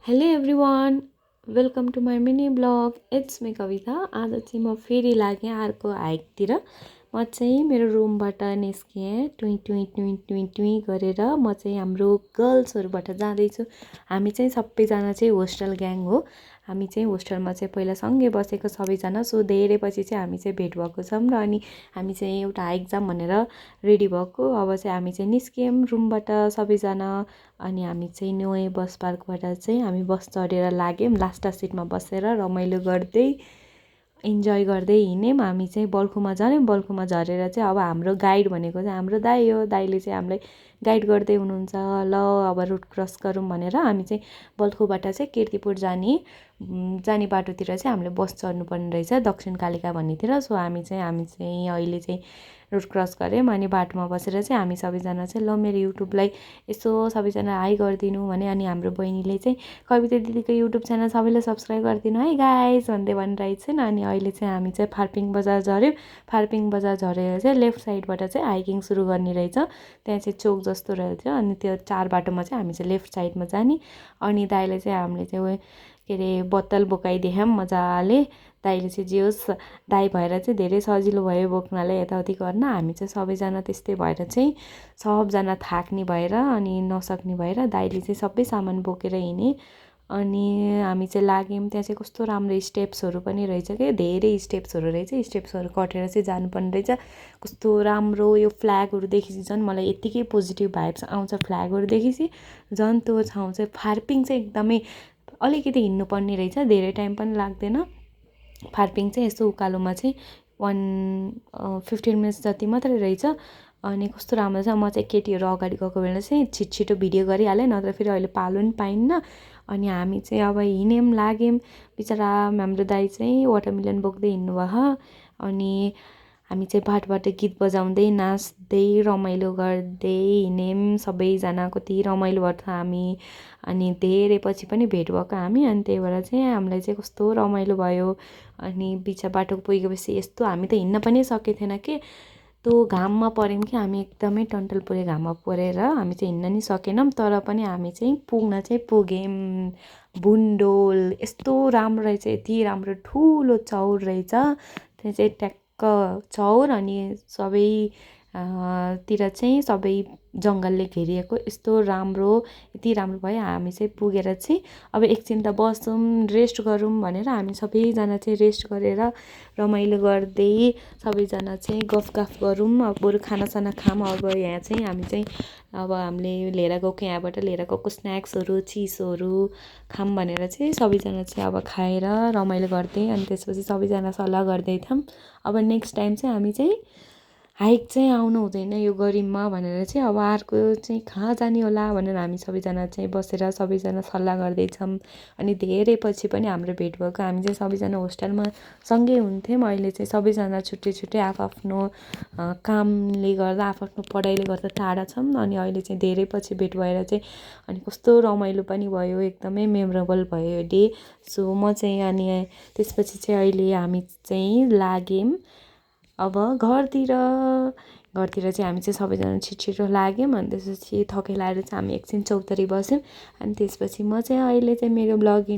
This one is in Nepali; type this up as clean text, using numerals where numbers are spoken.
Hello everyone, welcome to my mini blog. It's me Kavita. आज चाहिँ म फेरि लागेँ अर्को हाइकतिर। म चाहिँ मेरो रुमबाट निस्केँ, टुई टुई टुई टुई टुई गरेर म चाहिँ हाम्रो गर्ल्सहरूबाट जाँदैछु। हामी चाहिँ सबैजना चाहिँ होस्टेल ग्याङ हो। हामी चाहिँ होस्टेलमा चाहिँ पहिला सँगै बसेको सबैजना, सो धेरै पछि चाहिँ हामी चाहिँ भेट भएको छौँ र अनि हामी चाहिँ एउटा हाइक जाऊँ भनेर रेडी भएको। अब चाहिँ हामी चाहिँ निस्क्यौँ रुमबाट सबैजना। अनि हामी चाहिँ न्युए बस पार्कबाट चाहिँ हामी बस चढेर लाग्यौँ, लास्ट सिटमा बसेर रमाइलो गर्दै इन्जोय गर्दै हिँड्यौँ। हामी चाहिँ बल्खुमा झऱ्यौँ। बल्खुमा झरेर चाहिँ अब हाम्रो गाइड भनेको चाहिँ हाम्रो दाइ हो। दाइले चाहिँ हामीलाई गाइड गर्दै हुनुहुन्छ। ल अब रुट क्रस गरौँ भनेर हामी चाहिँ बल्खुबाट चाहिँ किर्तिपुर जाने बाटोतिर चाहिँ हामीले बस चढ्नुपर्ने रहेछ, दक्षिण कालिका भन्नेतिर। सो हामी चाहिँ अहिले चाहिँ रुट क्रस गऱ्यौँ। अनि बाटोमा बसेर चाहिँ हामी सबैजना चाहिँ ल मेरो युट्युबलाई यसो सबैजना हाई गरिदिनु भने, अनि हाम्रो बहिनीले चाहिँ कविता दिदीको युट्युब च्यानल सबैले सब्सक्राइब गरिदिनु है गाइस भन्दै भनिरहेको छिन्। अनि अहिले चाहिँ हामी चाहिँ फार्पिङ बजार झऱ्यौँ। फार्पिङ बजार झरेर चाहिँ लेफ्ट साइडबाट चाहिँ हाइकिङ सुरु गर्ने रहेछ। त्यहाँ चाहिँ चोक जस्तो रहेछ। अनि त्यो 4 बाटोमा चाहिँ हामी चाहिँ लेफ्ट साइडमा जाने। अनि दाइले चाहिँ हामीले चाहिँ के अरे बोतल बोकाइदियौँ मजाले। दाइले चाहिँ जे होस् दाइ भएर चाहिँ धेरै सजिलो भयो बोक्नलाई, यताउति गर्न। हामी चाहिँ सबैजना त्यस्तै भएर चाहिँ सबजना थाक्ने भएर अनि नसक्ने भएर दाइले चाहिँ सबै सामान बोकेर हिँडे। अनि हामी चाहिँ लाग्यौँ। त्यहाँ चाहिँ कस्तो राम्रो स्टेप्सहरू पनि रहेछ क्या, धेरै स्टेप्सहरू रहेछ। स्टेप्सहरू कटेर चाहिँ जानुपर्ने रहेछ। कस्तो राम्रो यो फ्ल्यागहरू देखेपछि झन् मलाई यत्तिकै पोजिटिभ भाइब्स आउँछ। फ्ल्यागहरू देखेपछि झन् त्यो ठाउँ चाहिँ फार्पिङ चाहिँ एकदमै अलिकति हिँड्नुपर्ने रहेछ, धेरै टाइम पनि लाग्दैन। फार्पिङ चाहिँ यसो उकालोमा चाहिँ 15 मिनट्स जति मात्रै रहेछ। अनि कस्तो राम्रो छ। म चाहिँ केटीहरू अगाडि गएको बेला चाहिँ छिटो भिडियो गरिहालेँ, नत्र फेरि अहिले पालो पनि पाइन्न। अनि हामी चाहिँ अब हिँड्यौँ लाग्यौँ। बिचरा हाम्रो दाइ चाहिँ वाटरमेलन बोक्दै हिँड्नुभयो। अनि हामी चाहिँ बाटोबाट गीत बजाउँदै नाच्दै रमाइलो गर्दै हिँड्यौँ सबैजना। कति रमाइलो भयो त हामी। अनि धेरै पछि पनि भेट भएको हामी। अनि त्यही भएर चाहिँ हामीलाई चाहिँ कस्तो रमाइलो भयो। अनि बिच बाटो पुगेपछि यस्तो हामी त हिँड्न पनि सकेको थिएन कि त्यो घाममा पऱ्यौँ कि हामी एकदमै टन्टल पुरे घाममा परेर हामी चाहिँ हिँड्न नि सकेनौँ। तर पनि हामी चाहिँ पुग्यौँ। बुन्डोल यस्तो राम्रो रहेछ, यति राम्रो ठुलो चौर रहेछ। त्यहाँ चाहिँ ट्याक्क चौर अनि सबै तिर चाहिँ सबै जङ्गलले घेरिएको, यस्तो राम्रो यति राम्रो भयो। हामी चाहिँ पुगेर चाहिँ अब एकछिन त बसौँ रेस्ट गरौँ भनेर हामी सबैजना चाहिँ रेस्ट गरेर रमाइलो गर्दै सबैजना चाहिँ गफ गरौँ। अब बरु खानासाना खाऊँ। अब यहाँ चाहिँ हामी चाहिँ अब हामीले लिएर गएको यहाँबाट लिएर गएको स्न्याक्सहरू चिसोहरू खाऊँ भनेर चाहिँ सबैजना चाहिँ अब खाएर रमाइलो गर्दै अनि त्यसपछि सबैजना सल्लाह गर्दै थियौँ अब नेक्स्ट टाइम चाहिँ हामी चाहिँ हाइक चाहिँ आउनु हुँदैन यो गरिबमा भनेर चाहिँ अब अर्को चाहिँ कहाँ जाने होला भनेर हामी सबैजना चाहिँ बसेर सबैजना सल्लाह गर्दैछौँ। अनि धेरै पछि पनि हाम्रो भेट भएको। हामी चाहिँ सबैजना होस्टेलमा सँगै हुन्थ्यौँ। अहिले चाहिँ सबैजना छुट्टै आफ्नो कामले गर्दा आफ्नो पढाइले गर्दा टाढा छौँ। अनि अहिले चाहिँ धेरै पछि भेट भएर चाहिँ अनि कस्तो रमाइलो पनि भयो, एकदमै मेमोरेबल भयो डे। सो म चाहिँ अनि त्यसपछि चाहिँ अहिले हामी चाहिँ लाग्यौँ अब घरतिर चाहिँ हामी चाहिँ सबैजना छिटो लाग्यौँ। अनि त्यसपछि थकाइ लागेर चाहिँ हामी एकछिन चौतारी बस्यौँ। अनि त्यसपछि म चाहिँ अहिले चाहिँ मेरो ब्लगिङ